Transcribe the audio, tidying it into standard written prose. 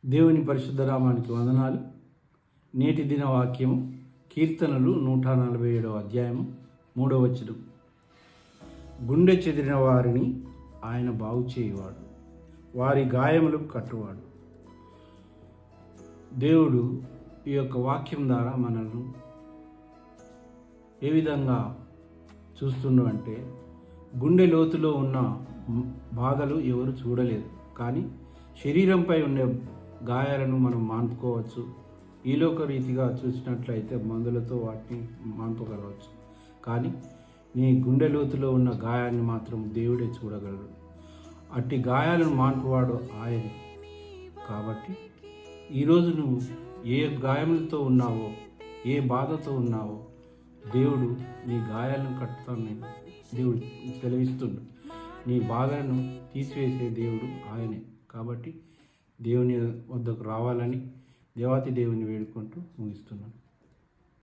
దేవుని పరిశుద్ధ నామానికి వందనాలు. నేటి దిన వాక్యము కీర్తనలు 147 అధ్యాయము 3వ వచనం. గుండె చెదిరిన వారిని ఆయన బాగు చేయువాడు, వారి గాయములు కట్టువాడు. దేవుడు ఈ యొక్క వాక్యం ద్వారా మనల్ని ఏ విధంగా చూస్తుండు అంటే, గుండె లోతులో ఉన్న బాధలు ఎవరు చూడలేరు, కానీ శరీరంపై ఉండే గాయాలను మనం మాన్పుకోవచ్చు. ఈలోక రీతిగా చూసినట్లయితే మందులతో వాటిని మాన్పగలవచ్చు, కానీ నీ గుండె లోతులో ఉన్న గాయాన్ని మాత్రం దేవుడే చూడగలడు. అట్టి గాయాలను మాన్పువాడు ఆయనే. కాబట్టి ఈరోజు నువ్వు ఏ గాయములతో ఉన్నావో, ఏ బాధతో ఉన్నావో, దేవుడు నీ గాయాలను కట్టుతానని దేవుడు సెలవిస్తుండు. నీ బాధలను తీసివేసే దేవుడు ఆయనే. కాబట్టి దేవుని వద్దకు రావాలని దేవాతి దేవుని వేడుకుంటూ ముగిస్తున్నాను.